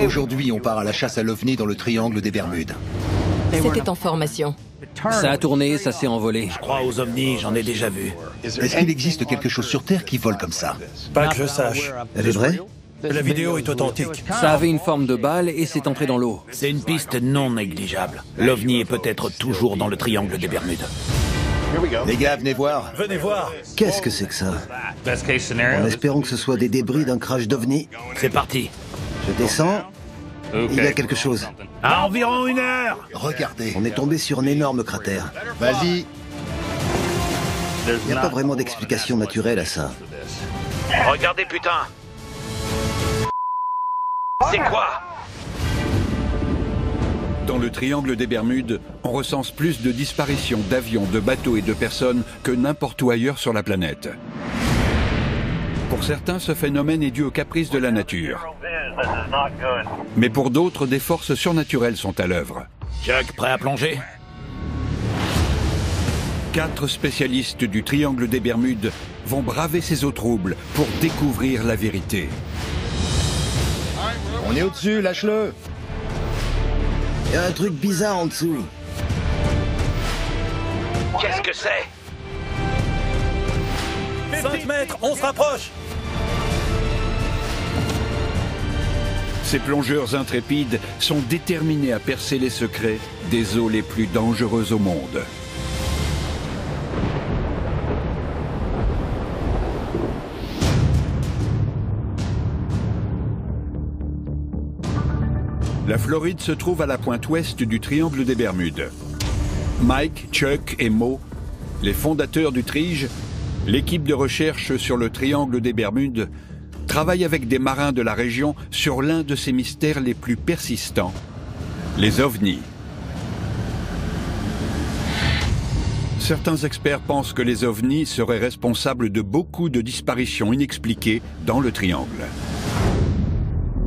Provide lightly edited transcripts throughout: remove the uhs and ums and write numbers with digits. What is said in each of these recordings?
Aujourd'hui, on part à la chasse à l'OVNI dans le triangle des Bermudes. C'était en formation. Ça a tourné, ça s'est envolé. Je crois aux ovnis, j'en ai déjà vu. Est-ce qu'il existe quelque chose sur Terre qui vole comme ça? Pas que je sache. Elle est vraie? La vidéo est authentique. Ça avait une forme de balle et c'est entré dans l'eau. C'est une piste non négligeable. L'OVNI est peut-être toujours dans le triangle des Bermudes. Les gars, venez voir. Venez voir. Qu'est-ce que c'est que ça? En espérant que ce soit des débris d'un crash d'OVNI. C'est parti. Je descends. Il y a quelque chose. À environ 1 heure. Regardez. On est tombé sur un énorme cratère. Vas-y. Il n'y a pas vraiment d'explication naturelle à ça. Regardez, putain. C'est quoi? Dans le triangle des Bermudes, on recense plus de disparitions d'avions, de bateaux et de personnes que n'importe où ailleurs sur la planète. Pour certains, ce phénomène est dû aux caprices de la nature. Mais pour d'autres, des forces surnaturelles sont à l'œuvre. Chuck, prêt à plonger? 4 spécialistes du triangle des Bermudes vont braver ces eaux troubles pour découvrir la vérité. On est au-dessus, lâche-le. Il y a un truc bizarre en dessous. Qu'est-ce que c'est? 5 mètres, on se rapproche. Ces plongeurs intrépides sont déterminés à percer les secrets des eaux les plus dangereuses au monde. La Floride se trouve à la pointe ouest du triangle des Bermudes. Mike, Chuck et Mo, les fondateurs du TRIGE, l'équipe de recherche sur le triangle des Bermudes, travaillent avec des marins de la région sur l'un de ces mystères les plus persistants, les ovnis. Certains experts pensent que les ovnis seraient responsables de beaucoup de disparitions inexpliquées dans le triangle.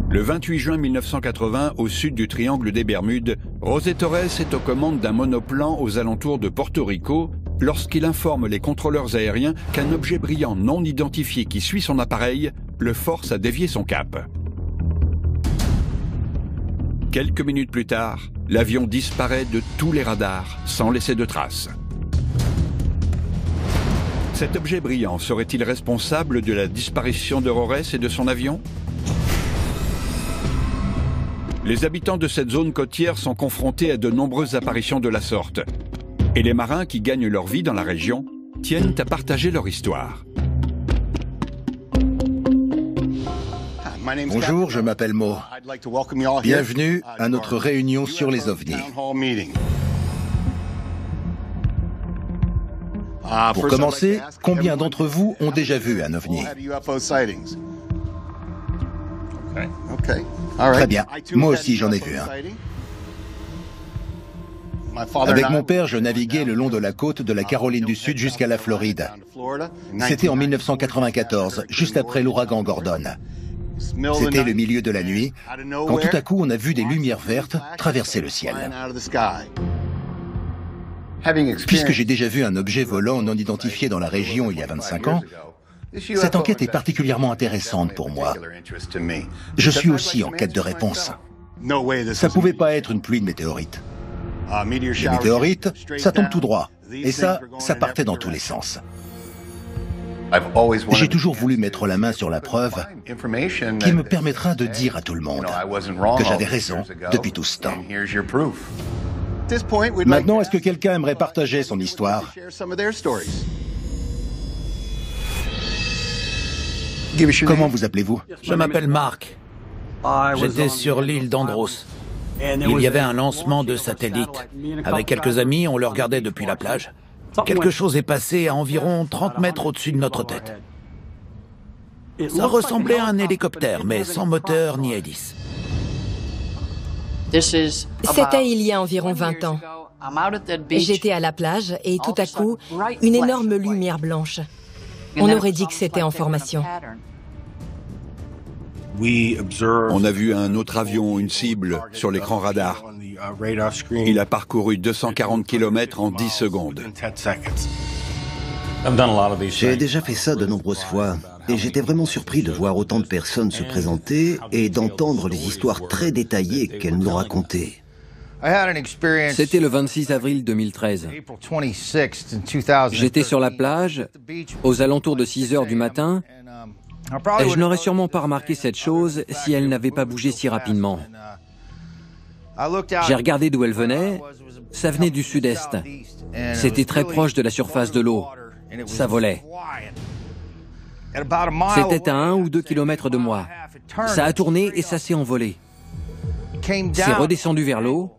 Le 28 juin 1980, au sud du triangle des Bermudes, José Torres est aux commandes d'un monoplan aux alentours de Porto Rico lorsqu'il informe les contrôleurs aériens qu'un objet brillant non identifié qui suit son appareil le force à dévier son cap. Quelques minutes plus tard, l'avion disparaît de tous les radars sans laisser de traces. Cet objet brillant serait-il responsable de la disparition d'Aurores et de son avion ? Les habitants de cette zone côtière sont confrontés à de nombreuses apparitions de la sorte. Et les marins qui gagnent leur vie dans la région tiennent à partager leur histoire. Bonjour, je m'appelle Mo. Bienvenue à notre réunion sur les ovnis. Pour commencer, combien d'entre vous ont déjà vu un ovni? Très bien, moi aussi j'en ai vu un. Avec mon père, je naviguais le long de la côte de la Caroline du Sud jusqu'à la Floride. C'était en 1994, juste après l'ouragan Gordon. C'était le milieu de la nuit, quand tout à coup on a vu des lumières vertes traverser le ciel. Puisque j'ai déjà vu un objet volant non identifié dans la région il y a 25 ans, cette enquête est particulièrement intéressante pour moi. Je suis aussi en quête de réponse. Ça pouvait pas être une pluie de météorites. Les météorites, ça tombe tout droit. Et ça partait dans tous les sens. J'ai toujours voulu mettre la main sur la preuve qui me permettra de dire à tout le monde que j'avais raison depuis tout ce temps. Maintenant, est-ce que quelqu'un aimerait partager son histoire? Comment vous appelez-vous? Je m'appelle Marc. J'étais sur l'île d'Andros. Il y avait un lancement de satellite. Avec quelques amis, on le regardait depuis la plage. Quelque chose est passé à environ 30 mètres au-dessus de notre tête. Ça ressemblait à un hélicoptère, mais sans moteur ni hélice. C'était il y a environ 20 ans. J'étais à la plage et tout à coup, une énorme lumière blanche. On aurait dit que c'était en formation. On a vu un autre avion, une cible, sur l'écran radar. Il a parcouru 240 km en 10 secondes. J'ai déjà fait ça de nombreuses fois. Et j'étais vraiment surpris de voir autant de personnes se présenter et d'entendre les histoires très détaillées qu'elles nous racontaient. C'était le 26 avril 2013. J'étais sur la plage, aux alentours de 6 heures du matin, et je n'aurais sûrement pas remarqué cette chose si elle n'avait pas bougé si rapidement. J'ai regardé d'où elle venait, ça venait du sud-est. C'était très proche de la surface de l'eau. Ça volait. C'était à 1 ou 2 kilomètres de moi. Ça a tourné et ça s'est envolé. C'est redescendu vers l'eau.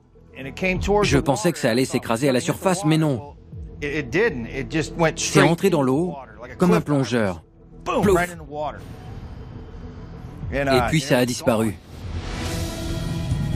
Je pensais que ça allait s'écraser à la surface, mais non. C'est rentré dans l'eau comme un plongeur. Plouf. Et puis ça a disparu.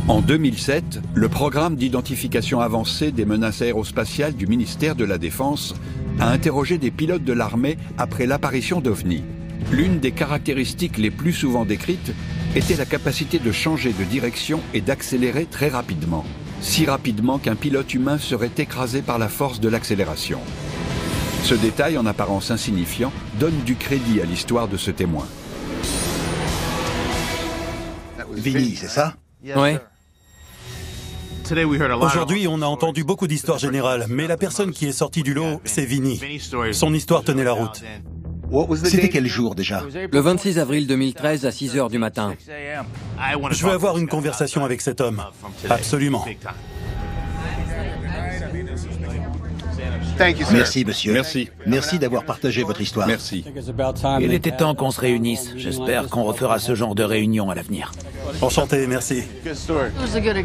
En 2007, le programme d'identification avancée des menaces aérospatiales du ministère de la Défense a interrogé des pilotes de l'armée après l'apparition d'OVNI. L'une des caractéristiques les plus souvent décrites était la capacité de changer de direction et d'accélérer très rapidement. Si rapidement qu'un pilote humain serait écrasé par la force de l'accélération. Ce détail, en apparence insignifiant, donne du crédit à l'histoire de ce témoin. Vinny, c'est ça? Ouais. Aujourd'hui, on a entendu beaucoup d'histoires générales, mais la personne qui est sortie du lot, c'est Vinny. Son histoire tenait la route. C'était quel jour déjà? Le 26 avril 2013 à 6 heures du matin. Je veux avoir une conversation avec cet homme. Absolument. Merci, monsieur. Merci. Merci d'avoir partagé votre histoire. Merci. Il était temps qu'on se réunisse. J'espère qu'on refera ce genre de réunion à l'avenir. Enchanté, merci.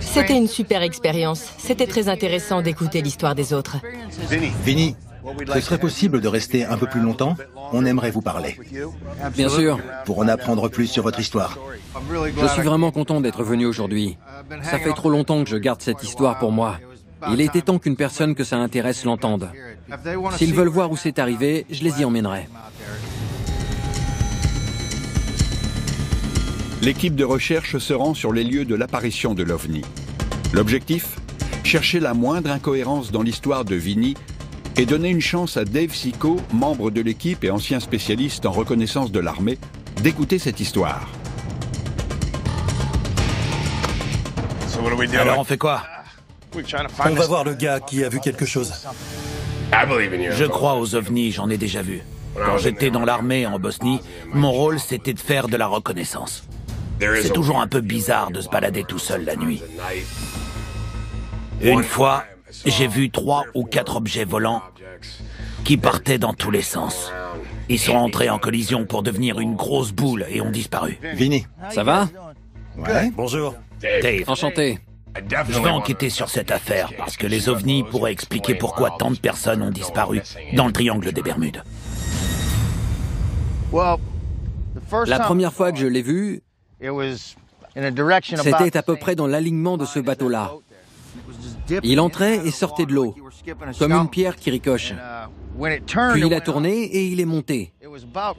C'était une super expérience. C'était très intéressant d'écouter l'histoire des autres. Vinny, ce serait possible de rester un peu plus longtemps? On aimerait vous parler. Bien sûr. Pour en apprendre plus sur votre histoire. Je suis vraiment content d'être venu aujourd'hui. Ça fait trop longtemps que je garde cette histoire pour moi. Il était temps qu'une personne que ça intéresse l'entende. S'ils veulent voir où c'est arrivé, je les y emmènerai. L'équipe de recherche se rend sur les lieux de l'apparition de l'OVNI. L'objectif? Chercher la moindre incohérence dans l'histoire de Vinny et donner une chance à Dave Sicko, membre de l'équipe et ancien spécialiste en reconnaissance de l'armée, d'écouter cette histoire. Alors on fait quoi? On va voir le gars qui a vu quelque chose. Je crois aux ovnis, j'en ai déjà vu. Quand j'étais dans l'armée en Bosnie, mon rôle c'était de faire de la reconnaissance. C'est toujours un peu bizarre de se balader tout seul la nuit. Une fois, j'ai vu 3 ou 4 objets volants qui partaient dans tous les sens. Ils sont entrés en collision pour devenir une grosse boule et ont disparu. Vinny. Ça va? Ouais. Bonjour. Dave, Enchanté. je vais enquêter sur cette affaire parce que les ovnis pourraient expliquer pourquoi tant de personnes ont disparu dans le triangle des Bermudes. La première fois que je l'ai vu, c'était à peu près dans l'alignement de ce bateau-là. Il entrait et sortait de l'eau, comme une pierre qui ricoche. Puis il a tourné et il est monté.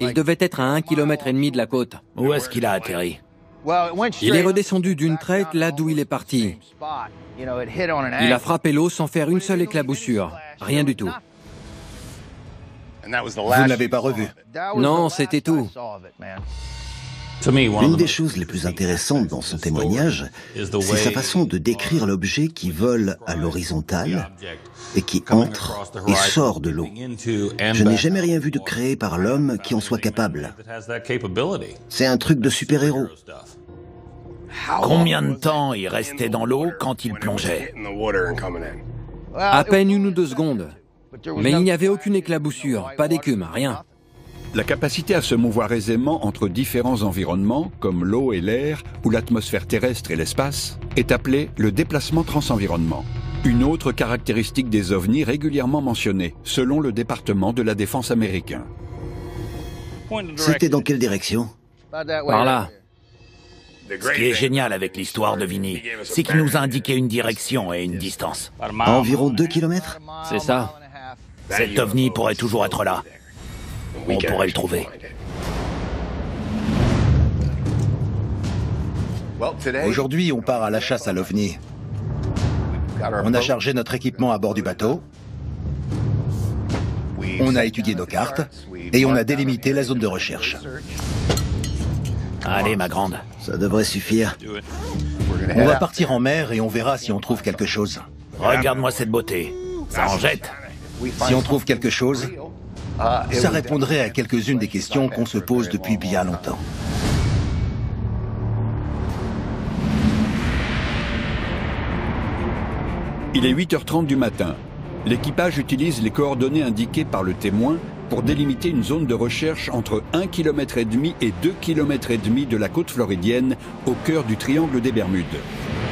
Il devait être à 1,5 km de la côte. Où est-ce qu'il a atterri? Il est redescendu d'une traite là d'où il est parti. Il a frappé l'eau sans faire une seule éclaboussure. Rien du tout. Vous ne l'avez pas revu? Non, c'était tout. Une des choses les plus intéressantes dans son témoignage, c'est sa façon de décrire l'objet qui vole à l'horizontale et qui entre et sort de l'eau. Je n'ai jamais rien vu de créé par l'homme qui en soit capable. C'est un truc de super-héros. Combien de temps il restait dans l'eau quand il plongeait? À peine 1 ou 2 secondes. Mais il n'y avait aucune éclaboussure, pas d'écume, rien. La capacité à se mouvoir aisément entre différents environnements, comme l'eau et l'air, ou l'atmosphère terrestre et l'espace, est appelée le déplacement transenvironnement. Une autre caractéristique des ovnis régulièrement mentionnée, selon le département de la défense américain. C'était dans quelle direction? Par là. Ce qui est génial avec l'histoire de Vinny, c'est qu'il nous a indiqué une direction et une distance. À environ 2 kilomètres? C'est ça. Cet ovni pourrait toujours être là. On pourrait le trouver. Aujourd'hui, on part à la chasse à l'OVNI. On a chargé notre équipement à bord du bateau. On a étudié nos cartes et on a délimité la zone de recherche. Allez, ma grande. Ça devrait suffire. On va partir en mer et on verra si on trouve quelque chose. Regarde-moi cette beauté. Ça en jette. Si on trouve quelque chose, ça répondrait à quelques-unes des questions qu'on se pose depuis bien longtemps. Il est 8h30 du matin. L'équipage utilise les coordonnées indiquées par le témoin pour délimiter une zone de recherche entre 1,5 km et 2,5 km de la côte floridienne, au cœur du triangle des Bermudes.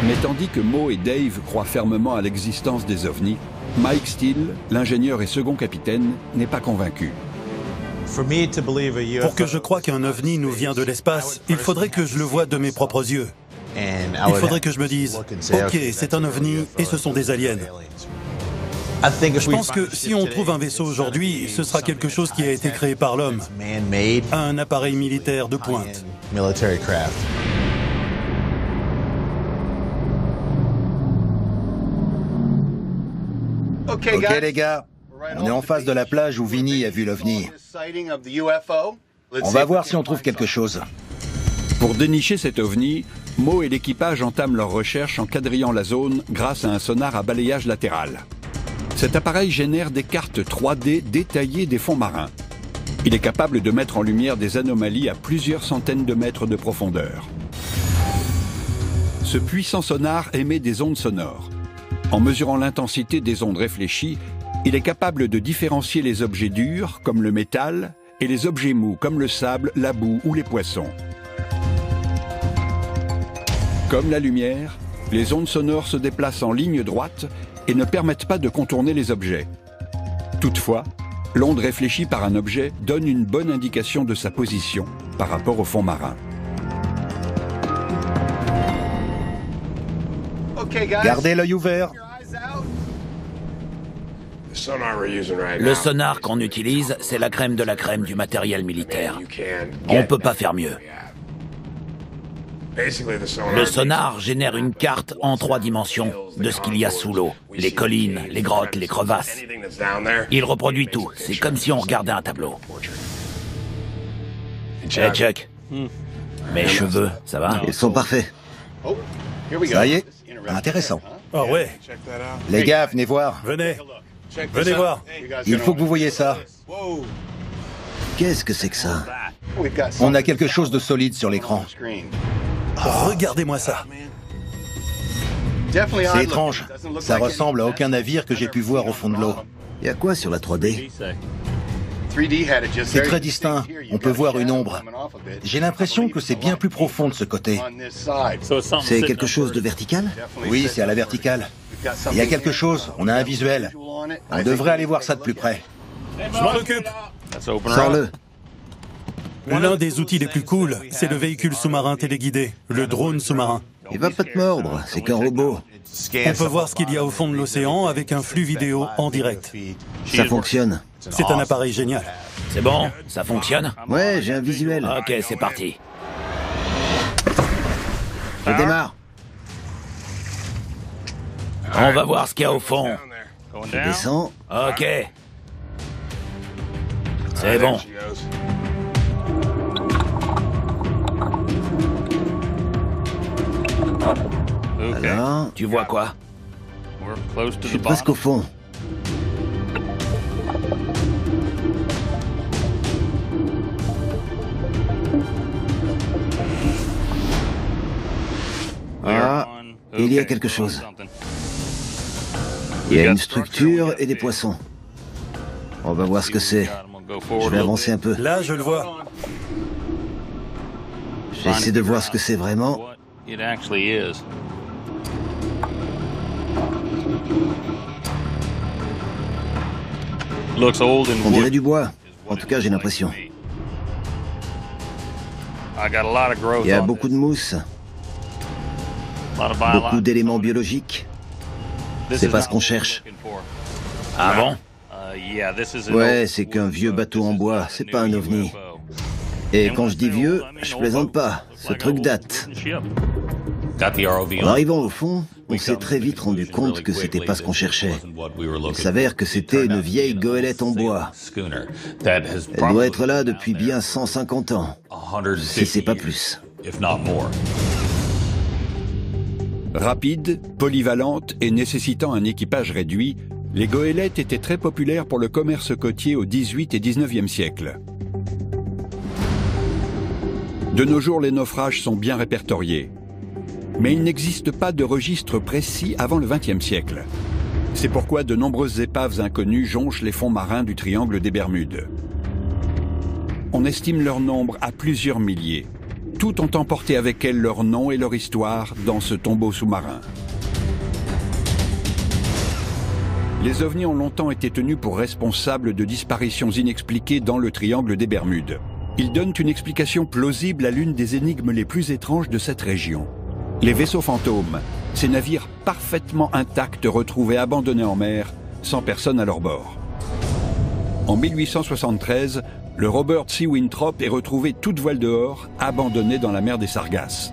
Mais tandis que Mo et Dave croient fermement à l'existence des ovnis, Mike Steele, l'ingénieur et second capitaine, n'est pas convaincu. Pour que je croie qu'un ovni nous vient de l'espace, il faudrait que je le voie de mes propres yeux. Il faudrait que je me dise, ok, c'est un ovni et ce sont des aliens. Je pense que si on trouve un vaisseau aujourd'hui, ce sera quelque chose qui a été créé par l'homme. Un appareil militaire de pointe. Ok les gars, on est en face de la plage où Vinny a vu l'OVNI. On va voir si on trouve quelque chose. Pour dénicher cet ovni, Mo et l'équipage entament leurs recherches en quadrillant la zone grâce à un sonar à balayage latéral. Cet appareil génère des cartes 3D détaillées des fonds marins. Il est capable de mettre en lumière des anomalies à plusieurs centaines de mètres de profondeur. Ce puissant sonar émet des ondes sonores. En mesurant l'intensité des ondes réfléchies, il est capable de différencier les objets durs, comme le métal, et les objets mous, comme le sable, la boue ou les poissons. Comme la lumière, les ondes sonores se déplacent en ligne droite et ne permettent pas de contourner les objets. Toutefois, l'onde réfléchie par un objet donne une bonne indication de sa position par rapport au fond marin. Gardez l'œil ouvert. Le sonar qu'on utilise, c'est la crème de la crème du matériel militaire. On peut pas faire mieux. Le sonar génère une carte en 3 dimensions de ce qu'il y a sous l'eau. Les collines, les grottes, les crevasses. Il reproduit tout. C'est comme si on regardait un tableau. Hey Chuck, mes cheveux, ça va? Ils sont parfaits. Ça y est, intéressant. Ah ouais, Les gars, venez voir. venez voir. Il faut que vous voyez ça. Qu'est-ce que c'est que ça? On a quelque chose de solide sur l'écran. Regardez-moi ça. C'est étrange. Ça ressemble à aucun navire que j'ai pu voir au fond de l'eau. Il y a quoi sur la 3D? C'est très distinct. On peut voir une ombre. J'ai l'impression que c'est bien plus profond de ce côté. C'est quelque chose de vertical? Oui, c'est à la verticale. Il y a quelque chose, on a un visuel. On devrait aller voir ça de plus près. Je m'en occupe. Sors-le. L'un des outils les plus cool, c'est le véhicule sous-marin téléguidé, le drone sous-marin. Il va pas te mordre, c'est qu'un robot. On peut voir ce qu'il y a au fond de l'océan avec un flux vidéo en direct. Ça fonctionne. C'est un appareil génial. C'est bon? Ça fonctionne? Ouais, j'ai un visuel. Ok, c'est parti. Je démarre. On va voir ce qu'il y a au fond. Je descends. Ok. C'est bon. Alors, Tu vois quoi? je suis presque au fond. Ah, il y a quelque chose. Il y a une structure et des poissons. On va voir ce que c'est. Je vais avancer un peu. Là, je le vois. J'essaie de voir ce que c'est vraiment. On dirait du bois. En tout cas, j'ai l'impression. Il y a beaucoup de mousse. Beaucoup d'éléments biologiques. C'est pas ce qu'on cherche. Ah bon? Ouais, c'est qu'un vieux bateau en bois. C'est pas un ovni. Et quand je dis vieux, je plaisante pas, ce truc date. En arrivant au fond, on s'est très vite rendu compte que c'était pas ce qu'on cherchait. Il s'avère que c'était une vieille goélette en bois. Elle doit être là depuis bien 150 ans, si c'est pas plus. Rapide, polyvalente et nécessitant un équipage réduit, les goélettes étaient très populaires pour le commerce côtier au XVIIIe et XIXe siècle. De nos jours, les naufrages sont bien répertoriés. Mais il n'existe pas de registre précis avant le XXe siècle. C'est pourquoi de nombreuses épaves inconnues jonchent les fonds marins du triangle des Bermudes. On estime leur nombre à plusieurs milliers. Toutes ont emporté avec elles leur nom et leur histoire dans ce tombeau sous-marin. Les ovnis ont longtemps été tenus pour responsables de disparitions inexpliquées dans le triangle des Bermudes. Ils donnent une explication plausible à l'une des énigmes les plus étranges de cette région. Les vaisseaux fantômes, ces navires parfaitement intacts retrouvés abandonnés en mer, sans personne à leur bord. En 1873, le Robert C. Winthrop est retrouvé toute voile dehors, abandonné dans la mer des Sargasses.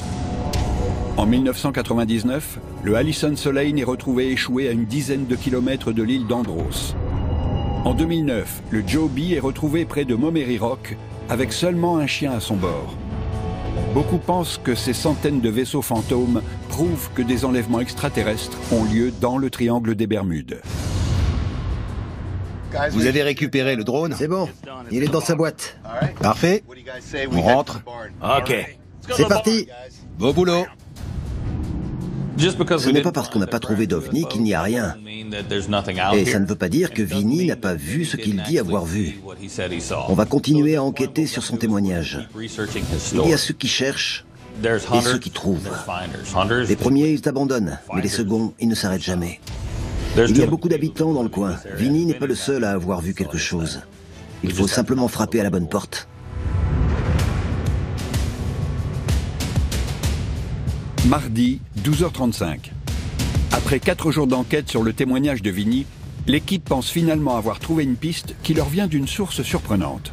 En 1999, le Allison Solane est retrouvé échoué à une dizaine de kilomètres de l'île d'Andros. En 2009, le Joby est retrouvé près de Momery Rock, avec seulement un chien à son bord. Beaucoup pensent que ces centaines de vaisseaux fantômes prouvent que des enlèvements extraterrestres ont lieu dans le triangle des Bermudes. Vous avez récupéré le drone? C'est bon, il est dans sa boîte. Parfait. On rentre. Ok. C'est parti. Beau boulot. Ce n'est pas parce qu'on n'a pas trouvé d'OVNI qu'il n'y a rien. Et ça ne veut pas dire que Vinny n'a pas vu ce qu'il dit avoir vu. On va continuer à enquêter sur son témoignage. Il y a ceux qui cherchent et ceux qui trouvent. Les premiers, ils abandonnent, mais les seconds, ils ne s'arrêtent jamais. Il y a beaucoup d'habitants dans le coin. Vinny n'est pas le seul à avoir vu quelque chose. Il faut simplement frapper à la bonne porte. Mardi, 12h35. Après 4 jours d'enquête sur le témoignage de Vinny, l'équipe pense finalement avoir trouvé une piste qui leur vient d'une source surprenante.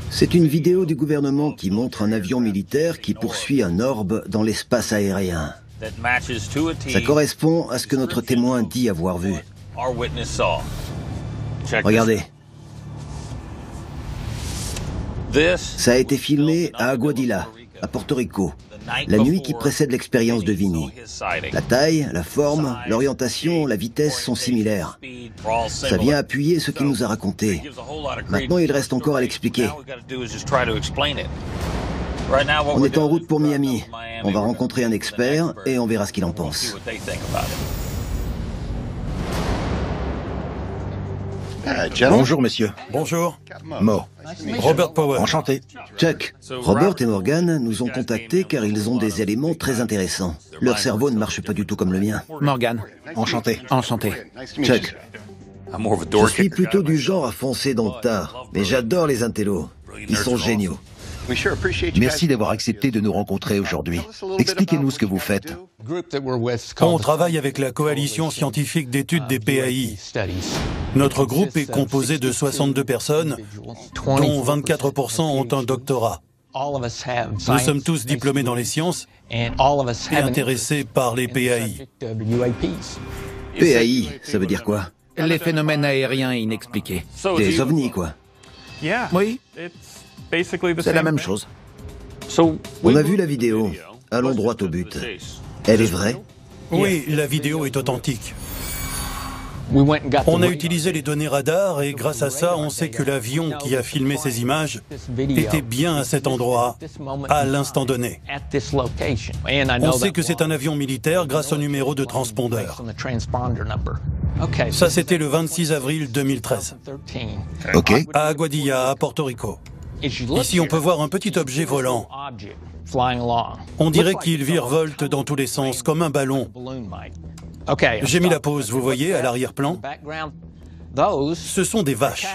C'est une vidéo du gouvernement qui montre un avion militaire qui poursuit un orbe dans l'espace aérien. Ça correspond à ce que notre témoin dit avoir vu. Regardez. Ça a été filmé à Aguadilla, à Porto Rico, la nuit qui précède l'expérience de Vinny. La taille, la forme, l'orientation, la vitesse sont similaires. Ça vient appuyer ce qu'il nous a raconté. Maintenant, il reste encore à l'expliquer. On est en route pour Miami. On va rencontrer un expert et on verra ce qu'il en pense. Bonjour, monsieur. Bonjour. Mo. Robert Power. Enchanté. Chuck, Robert et Morgan nous ont contactés car ils ont des éléments très intéressants. Leur cerveau ne marche pas du tout comme le mien. Morgan. Enchanté. Enchanté. Chuck, je suis plutôt du genre à foncer dans le tas, mais j'adore les intellos. Ils sont géniaux. Merci d'avoir accepté de nous rencontrer aujourd'hui. Expliquez-nous ce que vous faites. On travaille avec la coalition scientifique d'études des PAI. Notre groupe est composé de 62 personnes, dont 24% ont un doctorat. Nous sommes tous diplômés dans les sciences et intéressés par les PAI. PAI, ça veut dire quoi? Les phénomènes aériens inexpliqués. Des ovnis, quoi. Oui, c'est la même chose. On a vu la vidéo. Allons droit au but. Elle est vraie? Oui, la vidéo est authentique. On a utilisé les données radar et grâce à ça, on sait que l'avion qui a filmé ces images était bien à cet endroit, à l'instant donné. On sait que c'est un avion militaire grâce au numéro de transpondeur. Ça, c'était le 26 avril 2013. Ok. À Aguadilla, à Porto Rico. Ici, on peut voir un petit objet volant. On dirait qu'il virevolte dans tous les sens, comme un ballon. J'ai mis la pause, vous voyez, à l'arrière-plan. Ce sont des vaches.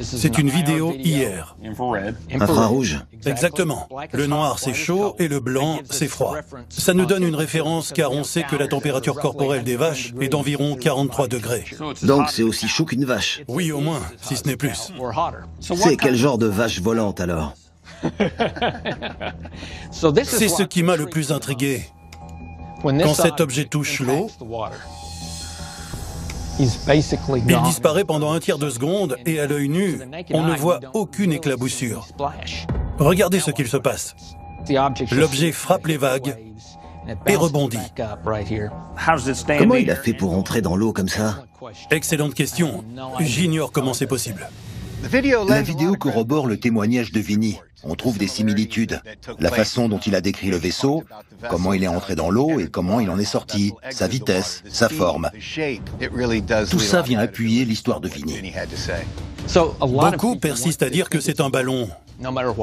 C'est une vidéo IR. Infrarouge. Exactement. Le noir, c'est chaud et le blanc, c'est froid. Ça nous donne une référence car on sait que la température corporelle des vaches est d'environ 43 degrés. Donc c'est aussi chaud qu'une vache. Oui, au moins, si ce n'est plus. C'est quel genre de vache volante alors? C'est ce qui m'a le plus intrigué. Quand cet objet touche l'eau, il disparaît pendant un tiers de seconde et à l'œil nu, on ne voit aucune éclaboussure. Regardez ce qu'il se passe. L'objet frappe les vagues et rebondit. Comment il a fait pour entrer dans l'eau comme ça? Excellente question. J'ignore comment c'est possible. La vidéo corrobore le témoignage de Vinny. On trouve des similitudes. La façon dont il a décrit le vaisseau, comment il est entré dans l'eau et comment il en est sorti, sa vitesse, sa forme. Tout ça vient appuyer l'histoire de Vinny. Beaucoup persistent à dire que c'est un ballon.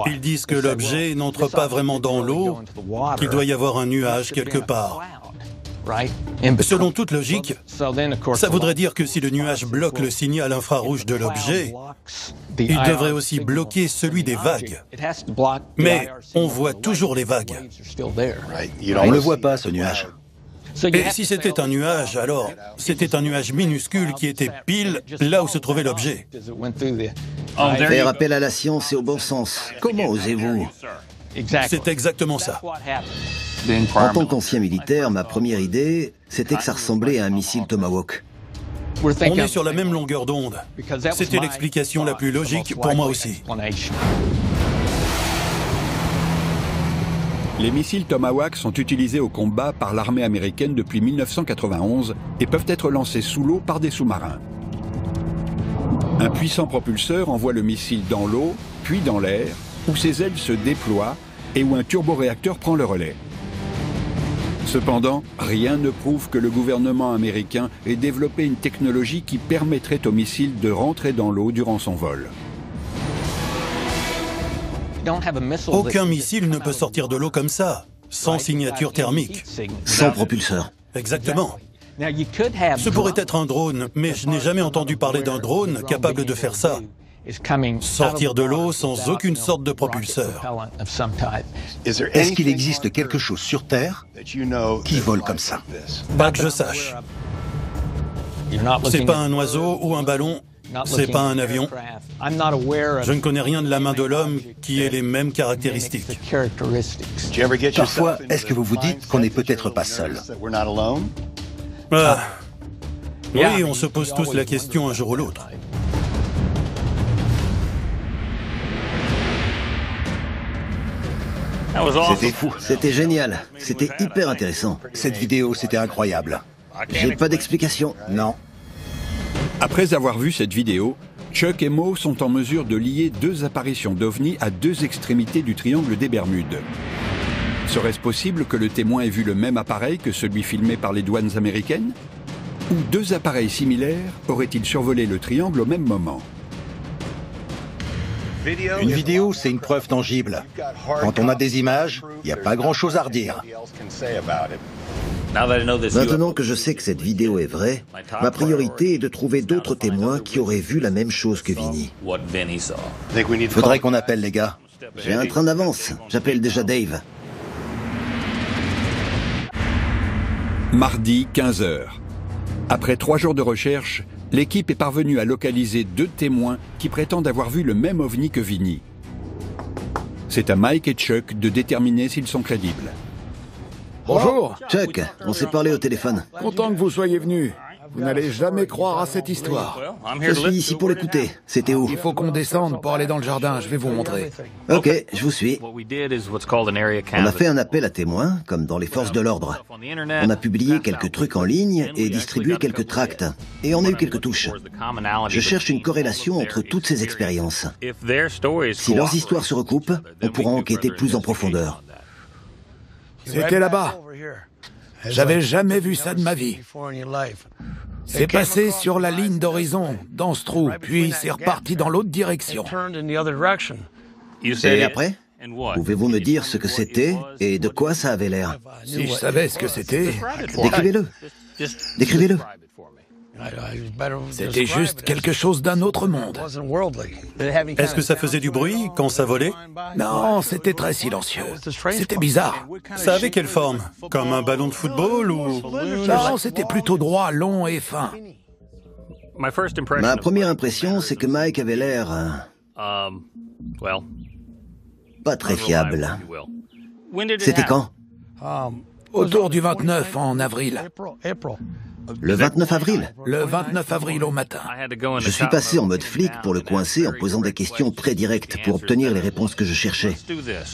Ils disent que l'objet n'entre pas vraiment dans l'eau, qu'il doit y avoir un nuage quelque part. Selon toute logique, ça voudrait dire que si le nuage bloque le signal infrarouge de l'objet, il devrait aussi bloquer celui des vagues. Mais on voit toujours les vagues. On ne le voit pas, ce nuage. Et si c'était un nuage, alors c'était un nuage minuscule qui était pile là où se trouvait l'objet. Faire appel à la science et au bon sens. Comment osez-vous? C'est exactement ça. En tant qu'ancien militaire, ma première idée, c'était que ça ressemblait à un missile Tomahawk. On est sur la même longueur d'onde. C'était l'explication la plus logique pour moi aussi. Les missiles Tomahawk sont utilisés au combat par l'armée américaine depuis 1991 et peuvent être lancés sous l'eau par des sous-marins. Un puissant propulseur envoie le missile dans l'eau, puis dans l'air, où ses ailes se déploient et où un turboréacteur prend le relais. Cependant, rien ne prouve que le gouvernement américain ait développé une technologie qui permettrait au missile de rentrer dans l'eau durant son vol. Aucun missile ne peut sortir de l'eau comme ça, sans signature thermique. Sans propulseur. Exactement. Ce pourrait être un drone, mais je n'ai jamais entendu parler d'un drone capable de faire ça. Sortir de l'eau sans aucune sorte de propulseur. Est-ce qu'il existe quelque chose sur Terre qui vole comme ça? Pas que je sache. C'est pas un oiseau ou un ballon, c'est pas un avion. Je ne connais rien de la main de l'homme qui ait les mêmes caractéristiques. Parfois, est-ce que vous vous dites qu'on n'est peut-être pas seul? Oui, on se pose tous la question un jour ou l'autre. C'était fou. C'était génial. C'était hyper intéressant. Cette vidéo, c'était incroyable. J'ai pas d'explication. Non. Après avoir vu cette vidéo, Chuck et Mo sont en mesure de lier deux apparitions d'OVNI à deux extrémités du triangle des Bermudes. Serait-ce possible que le témoin ait vu le même appareil que celui filmé par les douanes américaines? Ou deux appareils similaires auraient-ils survolé le triangle au même moment? Une vidéo, c'est une preuve tangible. Quand on a des images, il n'y a pas grand-chose à redire. Maintenant que je sais que cette vidéo est vraie, ma priorité est de trouver d'autres témoins qui auraient vu la même chose que Vinny. Faudrait qu'on appelle les gars. J'ai un train d'avance. J'appelle déjà Dave. Mardi, 15h. Après 3 jours de recherche, l'équipe est parvenue à localiser deux témoins qui prétendent avoir vu le même OVNI que Vinny. C'est à Mike et Chuck de déterminer s'ils sont crédibles. Bonjour. Chuck, on s'est parlé au téléphone. Content que vous soyez venu. Vous n'allez jamais croire à cette histoire. Je suis ici pour l'écouter. C'était où? Il faut qu'on descende pour aller dans le jardin, je vais vous montrer. Ok, je vous suis. On a fait un appel à témoins, comme dans les forces de l'ordre. On a publié quelques trucs en ligne et distribué quelques tracts. Et on a eu quelques touches. Je cherche une corrélation entre toutes ces expériences. Si leurs histoires se recoupent, on pourra enquêter plus en profondeur. C'était là-bas. J'avais jamais vu ça de ma vie. C'est passé sur la ligne d'horizon, dans ce trou, puis c'est reparti dans l'autre direction. Et après? Pouvez-vous me dire ce que c'était et de quoi ça avait l'air? Si je savais ce que c'était... Décrivez-le. Décrivez-le. C'était juste quelque chose d'un autre monde. Est-ce que ça faisait du bruit quand ça volait? Non, c'était très silencieux. C'était bizarre. Ça avait quelle forme? Comme un ballon de football ou... Non, c'était plutôt droit, long et fin. Ma première impression, c'est que Mike avait l'air... pas très fiable. C'était quand? Autour du 29 en avril. Le 29 avril? Le 29 avril au matin. Je suis passé en mode flic pour le coincer en posant des questions très directes pour obtenir les réponses que je cherchais.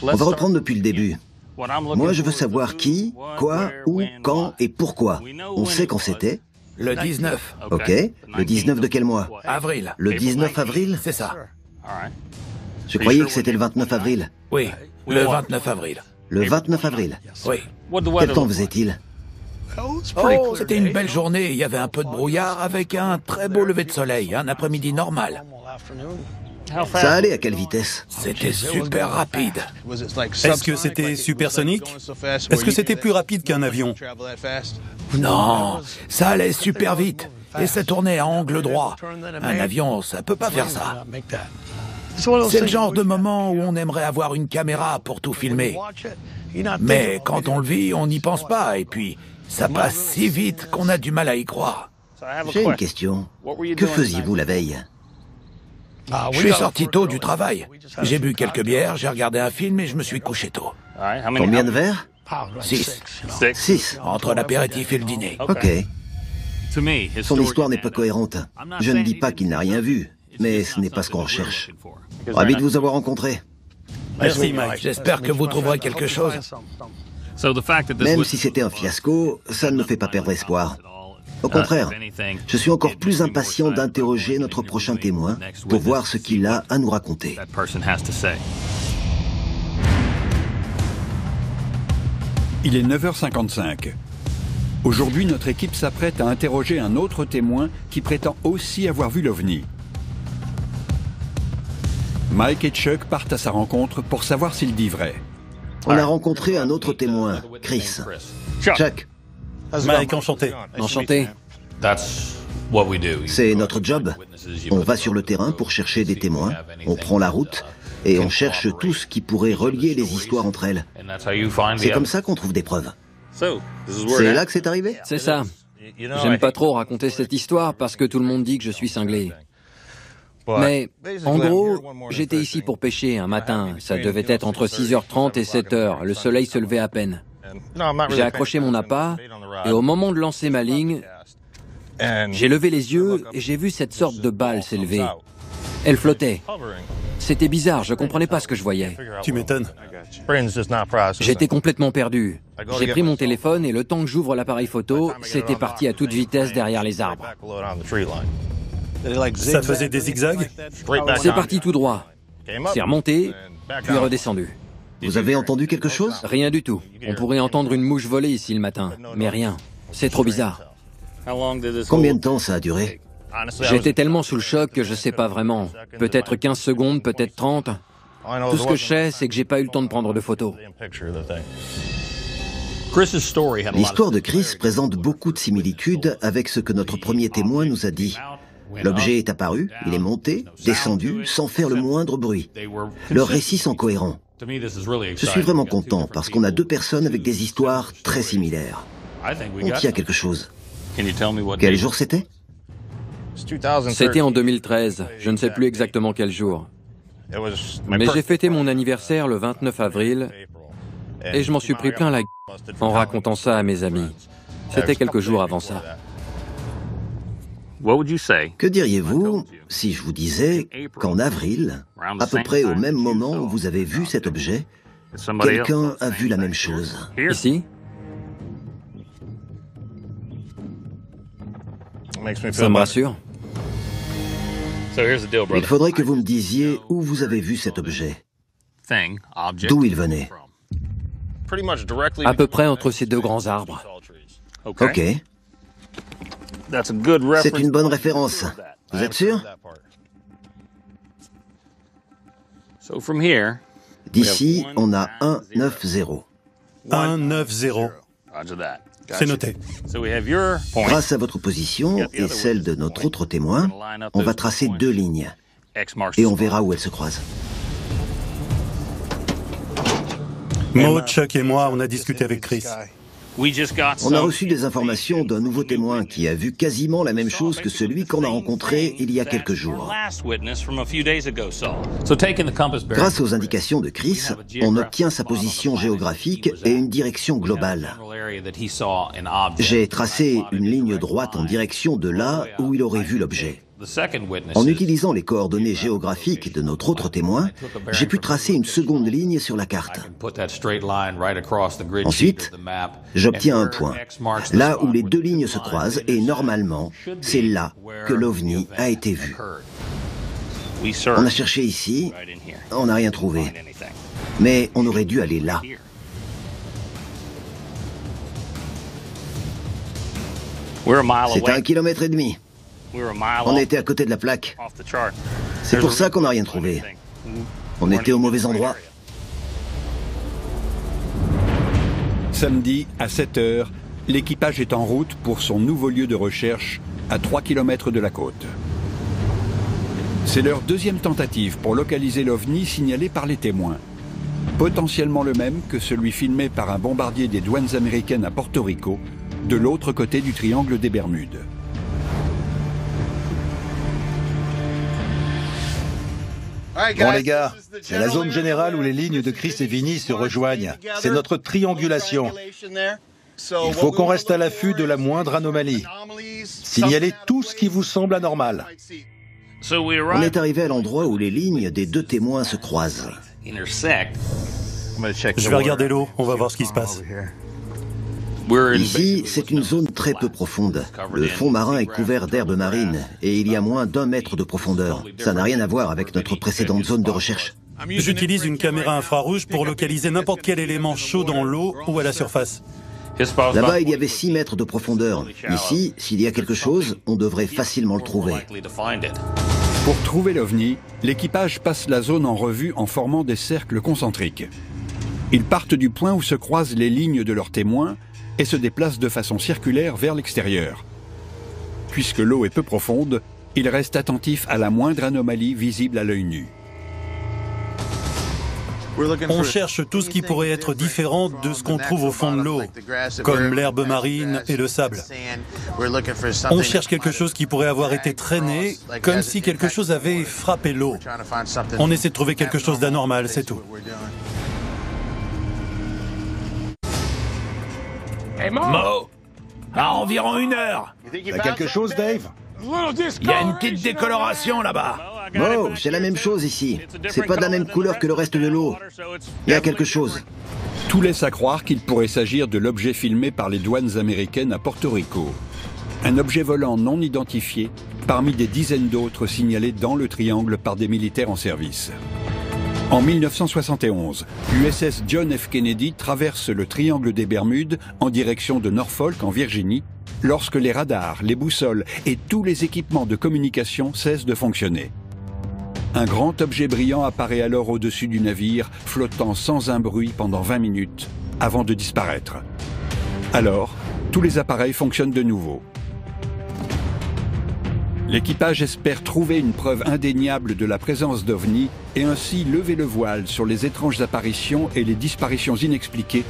On va reprendre depuis le début. Moi, je veux savoir qui, quoi, où, quand et pourquoi. On sait quand c'était? Le 19. Ok. Le 19 de quel mois? Avril. Le 19 avril? C'est ça. Je croyais que c'était le 29 avril. Oui, le 29 avril. Le 29 avril? Oui. Quel temps faisait-il? Oh, c'était une belle journée. Il y avait un peu de brouillard avec un très beau lever de soleil. Un après-midi normal. Ça allait à quelle vitesse? C'était super rapide. Est-ce que c'était supersonique? Est-ce que c'était plus rapide qu'un avion? Non, ça allait super vite. Et ça tournait à angle droit. Un avion, ça peut pas faire ça. C'est le genre de moment où on aimerait avoir une caméra pour tout filmer. Mais quand on le vit, on n'y pense pas. Et puis, ça passe si vite qu'on a du mal à y croire. J'ai une question. Que faisiez-vous la veille? Je suis sorti tôt du travail. J'ai bu quelques bières, j'ai regardé un film et je me suis couché tôt. Combien de verres? 6. 6. Entre l'apéritif et le dîner. Ok. Son histoire n'est pas cohérente. Je ne dis pas qu'il n'a rien vu, mais ce n'est pas ce qu'on recherche. Ravi de vous avoir rencontré. Merci, Mike. J'espère que vous trouverez quelque chose. Même si c'était un fiasco, ça ne me fait pas perdre espoir. Au contraire, je suis encore plus impatient d'interroger notre prochain témoin pour voir ce qu'il a à nous raconter. Il est 9h55. Aujourd'hui, notre équipe s'apprête à interroger un autre témoin qui prétend aussi avoir vu l'OVNI. Mike et Chuck partent à sa rencontre pour savoir s'il dit vrai. On a rencontré un autre témoin, Chris. Chuck. Mike, enchanté. Enchanté. C'est notre job. On va sur le terrain pour chercher des témoins, on prend la route et on cherche tout ce qui pourrait relier les histoires entre elles. C'est comme ça qu'on trouve des preuves. C'est là que c'est arrivé? C'est ça. J'aime pas trop raconter cette histoire parce que tout le monde dit que je suis cinglé. Mais, en gros, j'étais ici pour pêcher un matin. Ça devait être entre 6h30 et 7h. Le soleil se levait à peine. J'ai accroché mon appât et au moment de lancer ma ligne, j'ai levé les yeux et j'ai vu cette sorte de balle s'élever. Elle flottait. C'était bizarre, je comprenais pas ce que je voyais. Tu m'étonnes. J'étais complètement perdu. J'ai pris mon téléphone et le temps que j'ouvre l'appareil photo, c'était parti à toute vitesse derrière les arbres. Ça faisait des zigzags? C'est parti tout droit. C'est remonté, puis redescendu. Vous avez entendu quelque chose? Rien du tout. On pourrait entendre une mouche voler ici le matin, mais rien. C'est trop bizarre. Combien de temps ça a duré? J'étais tellement sous le choc que je sais pas vraiment. Peut-être 15 secondes, peut-être 30. Tout ce que je sais, c'est que j'ai pas eu le temps de prendre de photos. L'histoire de Chris présente beaucoup de similitudes avec ce que notre premier témoin nous a dit. L'objet est apparu, il est monté, descendu, sans faire le moindre bruit. Leurs récits sont cohérents. Je suis vraiment content parce qu'on a deux personnes avec des histoires très similaires. On tient quelque chose. Quel jour c'était? C'était en 2013, je ne sais plus exactement quel jour. Mais j'ai fêté mon anniversaire le 29 avril et je m'en suis pris plein la gueule en racontant ça à mes amis. C'était quelques jours avant ça. Que diriez-vous si je vous disais qu'en avril, à peu près au même moment où vous avez vu cet objet, quelqu'un a vu la même chose? Ici? Ça me rassure. Il faudrait que vous me disiez où vous avez vu cet objet, d'où il venait. À peu près entre ces deux grands arbres. Ok. C'est une bonne référence. Vous êtes sûr? D'ici, on a 190. 190. c'est noté. Grâce à votre position et celle de notre autre témoin, on va tracer 2 lignes. Et on verra où elles se croisent. Maud, Chuck et moi, on a discuté avec Chris. On a reçu des informations d'un nouveau témoin qui a vu quasiment la même chose que celui qu'on a rencontré il y a quelques jours. Grâce aux indications de Chris, on obtient sa position géographique et une direction globale. J'ai tracé une ligne droite en direction de là où il aurait vu l'objet. En utilisant les coordonnées géographiques de notre autre témoin, j'ai pu tracer une seconde ligne sur la carte. Ensuite, j'obtiens un point, là où les 2 lignes se croisent, et normalement, c'est là que l'OVNI a été vu. On a cherché ici, on n'a rien trouvé. Mais on aurait dû aller là. C'est à 1,5 km. On était à côté de la plaque. C'est pour ça qu'on n'a rien trouvé. On était au mauvais endroit. Samedi, à 7 h, l'équipage est en route pour son nouveau lieu de recherche à 3 km de la côte. C'est leur 2e tentative pour localiser l'OVNI signalé par les témoins. Potentiellement le même que celui filmé par un bombardier des douanes américaines à Porto Rico, de l'autre côté du triangle des Bermudes. Bon les gars, c'est la zone générale où les lignes de Chris et Vinny se rejoignent. C'est notre triangulation. Il faut qu'on reste à l'affût de la moindre anomalie. Signalez tout ce qui vous semble anormal. On est arrivé à l'endroit où les lignes des 2 témoins se croisent. Je vais regarder l'eau, on va voir ce qui se passe. Ici, c'est une zone très peu profonde. Le fond marin est couvert d'herbes marines et il y a moins d'1 mètre de profondeur. Ça n'a rien à voir avec notre précédente zone de recherche. J'utilise une caméra infrarouge pour localiser n'importe quel élément chaud dans l'eau ou à la surface. Là-bas, il y avait 6 mètres de profondeur. Ici, s'il y a quelque chose, on devrait facilement le trouver. Pour trouver l'OVNI, l'équipage passe la zone en revue en formant des cercles concentriques. Ils partent du point où se croisent les lignes de leurs témoins et se déplacent de façon circulaire vers l'extérieur. Puisque l'eau est peu profonde, ils restent attentifs à la moindre anomalie visible à l'œil nu. On cherche tout ce qui pourrait être différent de ce qu'on trouve au fond de l'eau, comme l'herbe marine et le sable. On cherche quelque chose qui pourrait avoir été traîné, comme si quelque chose avait frappé l'eau. On essaie de trouver quelque chose d'anormal, c'est tout. Mo, à environ 1 heure. T'as quelque chose, Dave? Il y a une petite décoloration là-bas. Oh, c'est la même chose ici. C'est pas de la même couleur que le reste de l'eau. Il y a quelque chose. Tout laisse à croire qu'il pourrait s'agir de l'objet filmé par les douanes américaines à Porto Rico. Un objet volant non identifié, parmi des dizaines d'autres signalés dans le triangle par des militaires en service. En 1971, l'USS John F. Kennedy traverse le triangle des Bermudes en direction de Norfolk, en Virginie, lorsque les radars, les boussoles et tous les équipements de communication cessent de fonctionner. Un grand objet brillant apparaît alors au-dessus du navire, flottant sans un bruit pendant 20 minutes, avant de disparaître. Alors, tous les appareils fonctionnent de nouveau. L'équipage espère trouver une preuve indéniable de la présence d'OVNI et ainsi lever le voile sur les étranges apparitions et les disparitions inexpliquées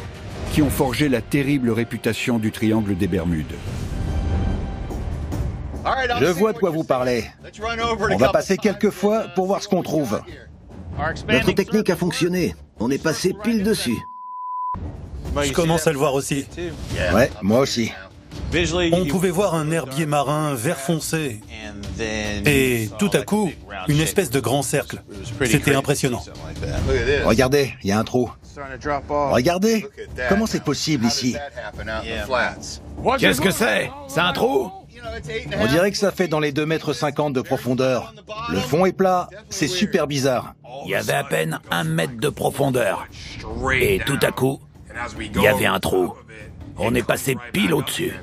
qui ont forgé la terrible réputation du triangle des Bermudes. Je vois de quoi vous parlez. On va passer quelques fois pour voir ce qu'on trouve. Notre technique a fonctionné. On est passé pile dessus. Je commence à le voir aussi. Ouais, moi aussi. On pouvait voir un herbier marin vert foncé. Et tout à coup, une espèce de grand cercle. C'était impressionnant. Regardez, il y a un trou. Regardez, comment c'est possible ici? Qu'est-ce que c'est? C'est un trou? On dirait que ça fait dans les 2,50 m de profondeur. Le fond est plat, c'est super bizarre. Il y avait à peine 1 mètre de profondeur. Et tout à coup, il y avait un trou. On est passé pile au-dessus.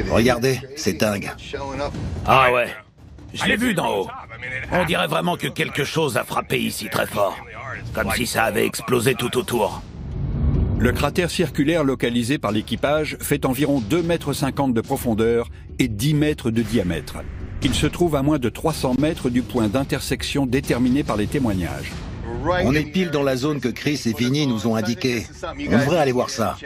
Regardez, c'est dingue. Ah ouais, je l'ai vu d'en haut. On dirait vraiment que quelque chose a frappé ici très fort. Comme si ça avait explosé tout autour. Le cratère circulaire localisé par l'équipage fait environ 2,50 m de profondeur et 10 mètres de diamètre. Il se trouve à moins de 300 mètres du point d'intersection déterminé par les témoignages. On est pile dans la zone que Chris et Vinny nous ont indiquée. On devrait aller voir ça.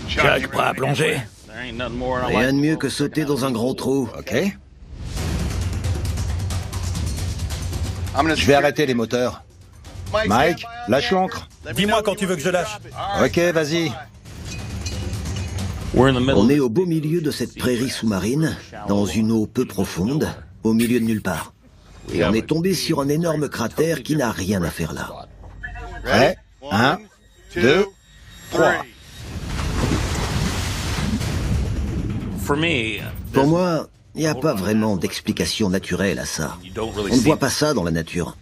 Chuck, prêt à plonger? Rien de mieux que sauter dans un gros trou. Ok. Je vais arrêter les moteurs. Mike, lâche l'ancre. Dis-moi quand tu veux que je lâche. Ok, vas-y. On est au beau milieu de cette prairie sous-marine, dans une eau peu profonde, au milieu de nulle part. Et on est tombé sur un énorme cratère qui n'a rien à faire là. Prêt? 1, 2, 3. Pour moi, il n'y a pas vraiment d'explication naturelle à ça. On ne voit pas ça dans la nature.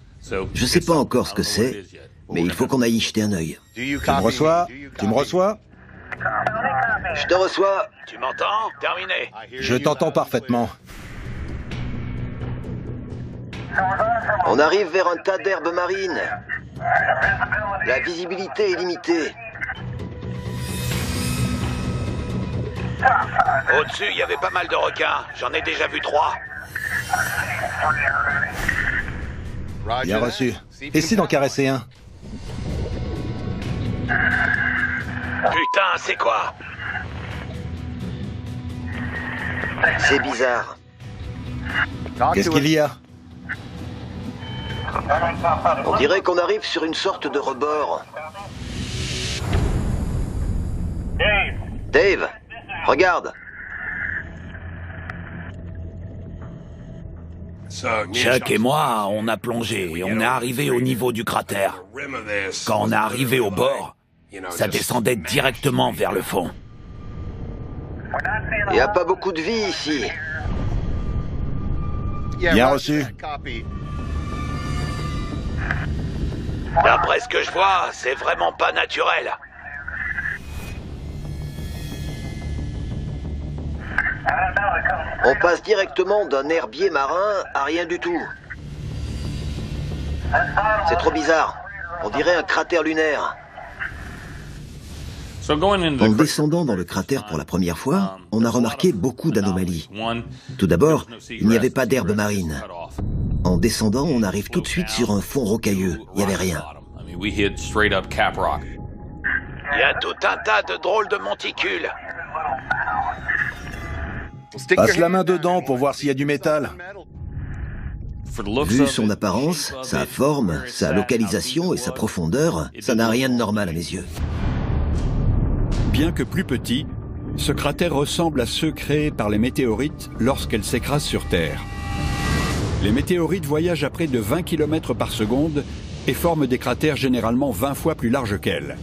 Je sais pas encore ce que c'est, mais il faut qu'on aille y jeter un œil. Tu me reçois? Tu me reçois? Je te reçois. Tu m'entends? Terminé. Je t'entends parfaitement. On arrive vers un tas d'herbes marines. La visibilité est limitée. Au-dessus, il y avait pas mal de requins. J'en ai déjà vu 3. Bien reçu. Essaie d'en caresser un. Putain, c'est quoi? C'est bizarre. Qu'est-ce qu'il y a? On dirait qu'on arrive sur une sorte de rebord. Dave, regarde. Chuck et moi, on a plongé et on est arrivé au niveau du cratère. Quand on est arrivé au bord, ça descendait directement vers le fond. Il n'y a pas beaucoup de vie ici. Bien reçu. D'après ce que je vois, c'est vraiment pas naturel. On passe directement d'un herbier marin à rien du tout. C'est trop bizarre. On dirait un cratère lunaire. En descendant dans le cratère pour la première fois, on a remarqué beaucoup d'anomalies. Tout d'abord, il n'y avait pas d'herbe marine. En descendant, on arrive tout de suite sur un fond rocailleux. Il n'y avait rien. Il y a tout un tas de drôles de monticules. Passe la main dedans pour voir s'il y a du métal. Vu son apparence, sa forme, sa localisation et sa profondeur, ça n'a rien de normal à mes yeux. Bien que plus petit, ce cratère ressemble à ceux créés par les météorites lorsqu'elles s'écrasent sur Terre. Les météorites voyagent à près de 20 km par seconde et forment des cratères généralement 20 fois plus larges qu'elles.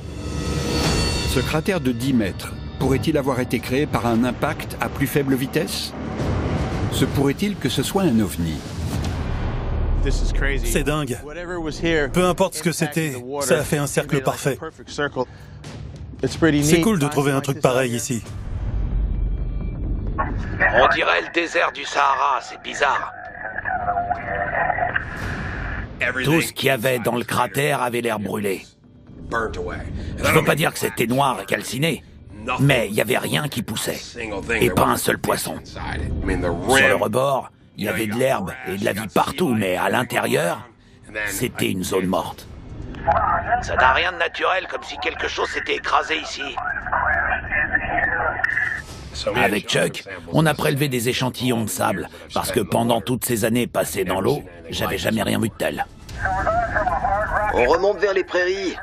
Ce cratère de 10 mètres pourrait-il avoir été créé par un impact à plus faible vitesse? Se pourrait-il que ce soit un ovni? C'est dingue. Peu importe ce que c'était, ça a fait un cercle parfait. C'est cool de trouver un truc pareil ici. On dirait le désert du Sahara, c'est bizarre. Tout ce qu'il y avait dans le cratère avait l'air brûlé. Je veux pas dire que c'était noir et calciné, mais il n'y avait rien qui poussait. Et pas un seul poisson. Sur le rebord, il y avait de l'herbe et de la vie partout, mais à l'intérieur, c'était une zone morte. Ça n'a rien de naturel, comme si quelque chose s'était écrasé ici. Avec Chuck, on a prélevé des échantillons de sable, parce que pendant toutes ces années passées dans l'eau, j'avais jamais rien vu de tel. On remonte vers les prairies.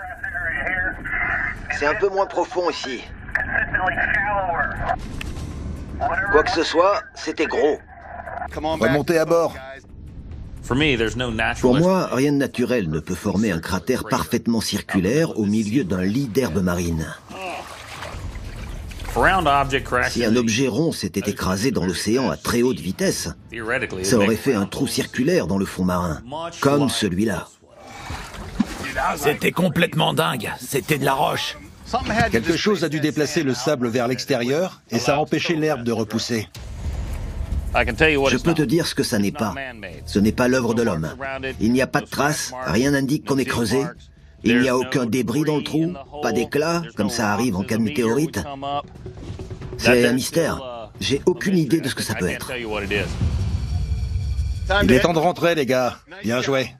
C'est un peu moins profond ici. Quoi que ce soit, c'était gros. Remontez à bord. Pour moi, rien de naturel ne peut former un cratère parfaitement circulaire au milieu d'un lit d'herbe marine. Si un objet rond s'était écrasé dans l'océan à très haute vitesse, ça aurait fait un trou circulaire dans le fond marin, comme celui-là. C'était complètement dingue, c'était de la roche. Quelque chose a dû déplacer le sable vers l'extérieur et ça a empêché l'herbe de repousser. Je peux te dire ce que ça n'est pas. Ce n'est pas l'œuvre de l'homme. Il n'y a pas de traces, rien n'indique qu'on ait creusé. Il n'y a aucun débris dans le trou, pas d'éclat, comme ça arrive en cas de météorite. C'est un mystère. J'ai aucune idée de ce que ça peut être. Il est temps de rentrer, les gars. Bien joué.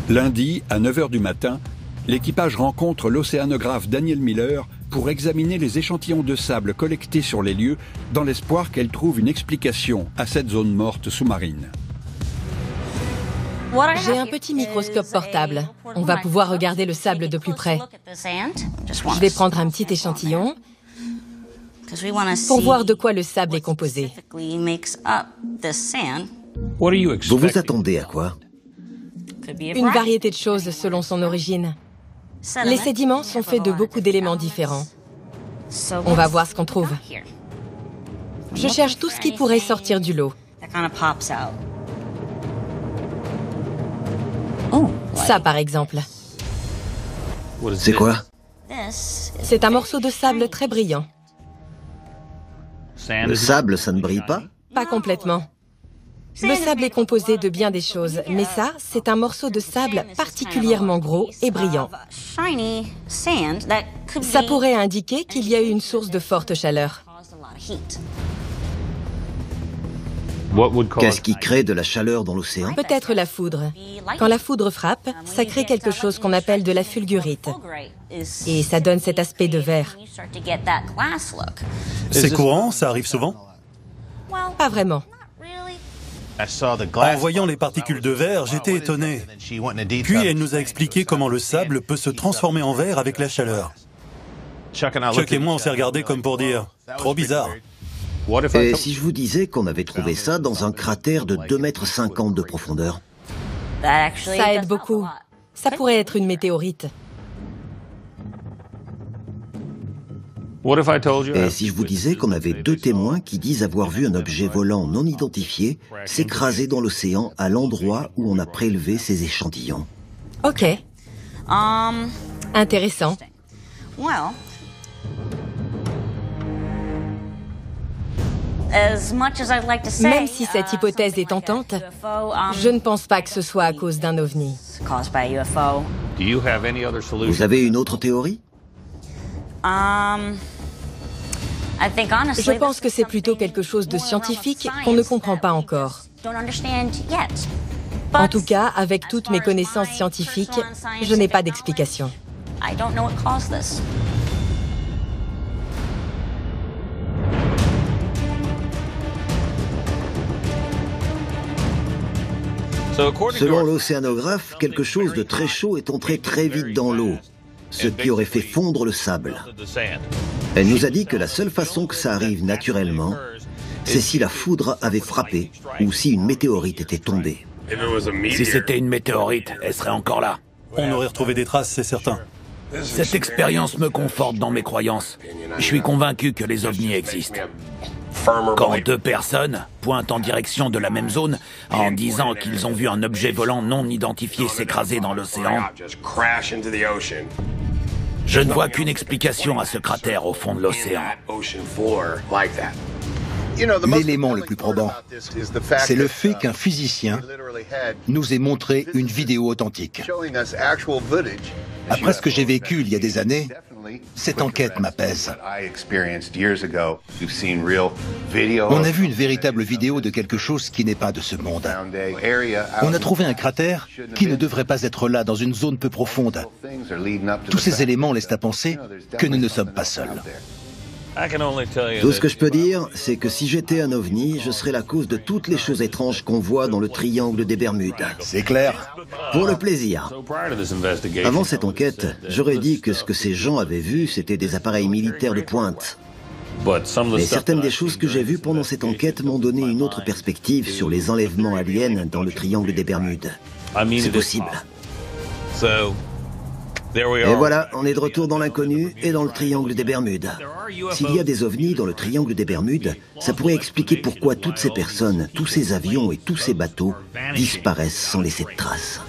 Lundi, à 9 h du matin, l'équipage rencontre l'océanographe Daniel Miller pour examiner les échantillons de sable collectés sur les lieux dans l'espoir qu'elle trouve une explication à cette zone morte sous-marine. J'ai un petit microscope portable. On va pouvoir regarder le sable de plus près. Je vais prendre un petit échantillon pour voir de quoi le sable est composé. Vous vous attendez à quoi? Une variété de choses selon son origine. Les sédiments sont faits de beaucoup d'éléments différents. On va voir ce qu'on trouve. Je cherche tout ce qui pourrait sortir du lot. Ça, par exemple. C'est quoi? C'est un morceau de sable très brillant. Le sable, ça ne brille pas? Pas complètement. Le sable est composé de bien des choses, mais ça, c'est un morceau de sable particulièrement gros et brillant. Ça pourrait indiquer qu'il y a eu une source de forte chaleur. Qu'est-ce qui crée de la chaleur dans l'océan? Peut-être la foudre. Quand la foudre frappe, ça crée quelque chose qu'on appelle de la fulgurite. Et ça donne cet aspect de verre. C'est courant, ça arrive souvent? Pas vraiment. En voyant les particules de verre, j'étais étonné. Puis elle nous a expliqué comment le sable peut se transformer en verre avec la chaleur. Chuck et moi, on s'est regardés comme pour dire « trop bizarre ». Et si je vous disais qu'on avait trouvé ça dans un cratère de 2,50 m de profondeur? Ça aide beaucoup. Ça pourrait être une météorite. Et si je vous disais qu'on avait 2 témoins qui disent avoir vu un objet volant non identifié s'écraser dans l'océan à l'endroit où on a prélevé ces échantillons? Ok. Intéressant. Même si cette hypothèse est tentante, je ne pense pas que ce soit à cause d'un ovni. Vous avez une autre théorie? Je pense que c'est plutôt quelque chose de scientifique qu'on ne comprend pas encore. En tout cas, avec toutes mes connaissances scientifiques, je n'ai pas d'explication. Selon l'océanographe, quelque chose de très chaud est entré très vite dans l'eau, ce qui aurait fait fondre le sable. Elle nous a dit que la seule façon que ça arrive naturellement, c'est si la foudre avait frappé ou si une météorite était tombée. Si c'était une météorite, elle serait encore là. On aurait retrouvé des traces, c'est certain. Cette expérience me conforte dans mes croyances. Je suis convaincu que les ovnis existent. Quand 2 personnes pointent en direction de la même zone en disant qu'ils ont vu un objet volant non identifié s'écraser dans l'océan, je ne vois qu'une explication à ce cratère au fond de l'océan. L'élément le plus probant, c'est le fait qu'un physicien nous ait montré une vidéo authentique. Après ce que j'ai vécu il y a des années, cette enquête m'apaise. On a vu une véritable vidéo de quelque chose qui n'est pas de ce monde. On a trouvé un cratère qui ne devrait pas être là dans une zone peu profonde. Tous ces éléments laissent à penser que nous ne sommes pas seuls. Tout ce que je peux dire, c'est que si j'étais un ovni, je serais la cause de toutes les choses étranges qu'on voit dans le triangle des Bermudes. C'est clair. Pour le plaisir. Avant cette enquête, j'aurais dit que ce que ces gens avaient vu, c'était des appareils militaires de pointe. Mais certaines des choses que j'ai vues pendant cette enquête m'ont donné une autre perspective sur les enlèvements aliens dans le triangle des Bermudes. C'est possible. Et voilà, on est de retour dans l'inconnu et dans le triangle des Bermudes. S'il y a des ovnis dans le triangle des Bermudes, ça pourrait expliquer pourquoi toutes ces personnes, tous ces avions et tous ces bateaux disparaissent sans laisser de traces.